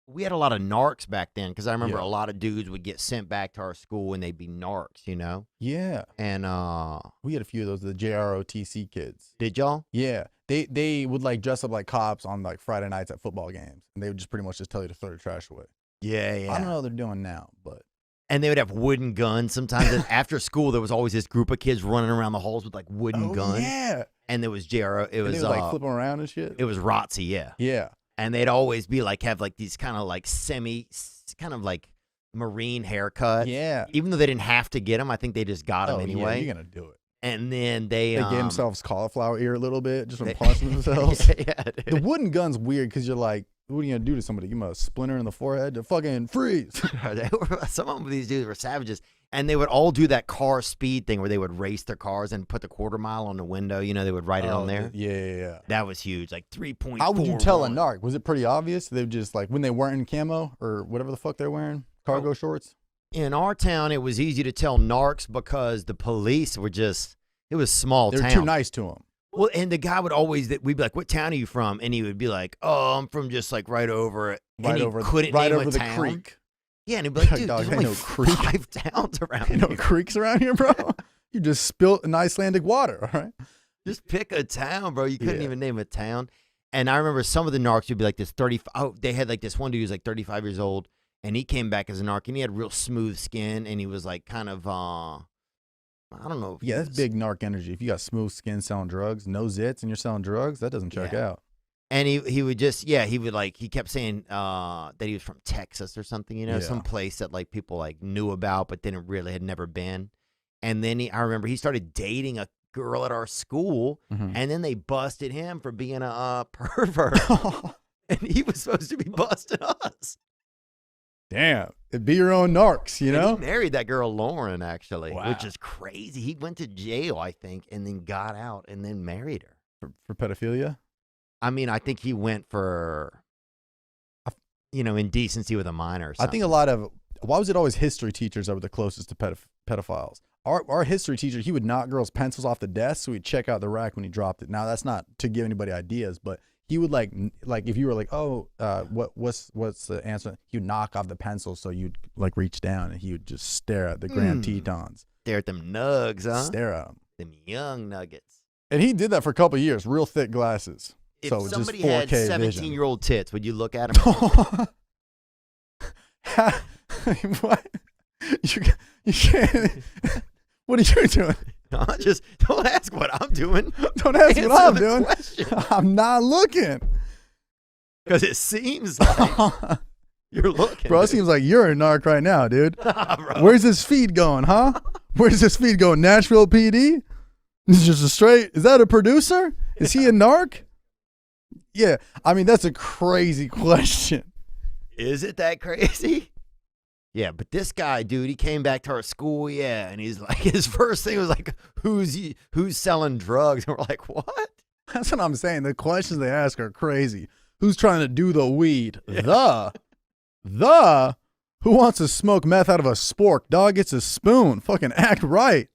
we had a lot of narcs back then because I remember Yeah. a lot of dudes would get sent back to our school and they'd be narcs, you know? Yeah. And We had a few of those, the JROTC kids. did y'all? Yeah. They would like dress up like cops on like Friday nights at football games. And they would just pretty much just tell you to throw your trash away. Yeah, yeah. I don't know what they're doing now, but And they would have wooden guns sometimes. And after school, there was always this group of kids running around the halls with like wooden guns. Yeah. And there was JRO. It And was they would like flip them around and shit. It was ROTC, yeah. Yeah. And they'd always be like, have like these kind of like kind of like marine haircuts. Yeah. Even though they didn't have to get them, I think they just got them anyway. Yeah, you're going to do it. And then they gave themselves cauliflower ear a little bit just from punching themselves. Yeah, the wooden gun's weird because you're like, what are you going to do to somebody? Give them a splinter in the forehead to fucking freeze. Some of these dudes were savages. And they would all do that car speed thing where they would race their cars and put the quarter mile on the window. You know, they would write it on there. Yeah. That was huge, like 3.4. How would you tell a narc? Was it pretty obvious? They just like when they weren't in camo or whatever the fuck they're wearing, cargo shorts? In our town, it was easy to tell narcs because the police were just, it was small town. They're too nice to them. Well, and the guy would always, we'd be like, what town are you from? And he would be like, oh, I'm from just like right over it. Right over the creek. Yeah, and he'd be like, dude, dog, there's only no creek. 5 towns around here. No creeks around here, bro. You just spilt an Icelandic water, all right? Just pick a town, bro. You couldn't even name a town. And I remember some of the narcs would be like this 35. Oh, they had like this one dude who was like 35 years old, and he came back as a narc, and he had real smooth skin, and he was like kind of, I don't know. Yeah, that's big narc energy. If you got smooth skin selling drugs, no zits, and you're selling drugs, that doesn't check out. And he would just, he would like, he kept saying that he was from Texas or something, you know, some place that like people like knew about, but didn't really, had never been. And then I remember he started dating a girl at our school, and then they busted him for being a pervert. And he was supposed to be busting us. Damn, it'd be your own narcs, you know? He married that girl, Lauren, actually, Wow. which is crazy. He went to jail, I think, and then got out and then married her. For pedophilia? I mean, I think he went for, indecency with a minor or something. I think a lot of, why was it always history teachers that were the closest to pedophiles? Our history teacher, he would knock girls' pencils off the desk, so he'd check out the rack when he dropped it. Now, that's not to give anybody ideas, but he would like if you were like, oh, what's the answer? He would knock off the pencil, so you'd like reach down, and he would just stare at the Grand Tetons. Stare at them nugs, huh? Stare at them. Them young nuggets. And he did that for a couple of years, real thick glasses. If so somebody just 4K had 17-year-old tits, would you look at them? What? You can't. What are you doing? Just don't ask what I'm doing. Don't ask Answer what I'm the doing. question. I'm not looking. Because it seems like you're looking. Bro, it seems like you're a narc right now, dude. Bro. Where's this feed going, huh? Where's this feed going? Nashville PD? It's just a straight. Is that a producer? Is he a narc? Yeah. I mean, that's a crazy question. Is it that crazy? Yeah, but this guy, dude, he came back to our school, and he's like, his first thing was like, who's selling drugs? And we're like, what? That's what I'm saying. The questions they ask are crazy. Who's trying to do the weed? Yeah. Who wants to smoke meth out of a spork? Dog gets a spoon. Fucking act right.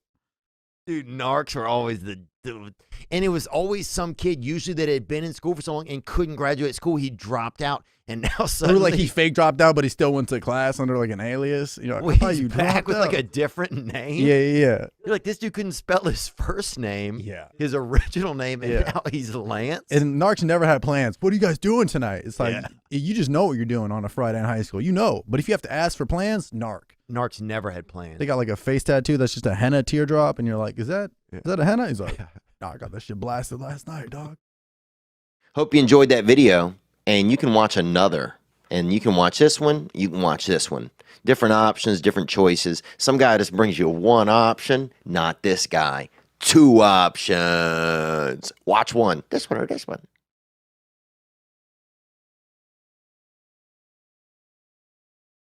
Dude, narcs were always and it was always some kid, usually that had been in school for so long and couldn't graduate school. He dropped out, and now suddenly, Or like he fake dropped out, but he still went to class under like an alias. You know, like, well, he's you back with out? like a different name. Yeah. You're like, this dude couldn't spell his first name, his original name, and now he's Lance. And narcs never had plans. What are you guys doing tonight? It's like you just know what you're doing on a Friday in high school. You know, but if you have to ask for plans, narc. Narcs never had plans. They got like a face tattoo that's just a henna teardrop, and you're like, is that a henna? He's like, no, I got that shit blasted last night, dog. Hope you enjoyed that video, and you can watch another. And you can watch this one, you can watch this one. Different options, different choices. Some guy just brings you one option, not this guy. 2 options. Watch one, this one or this one.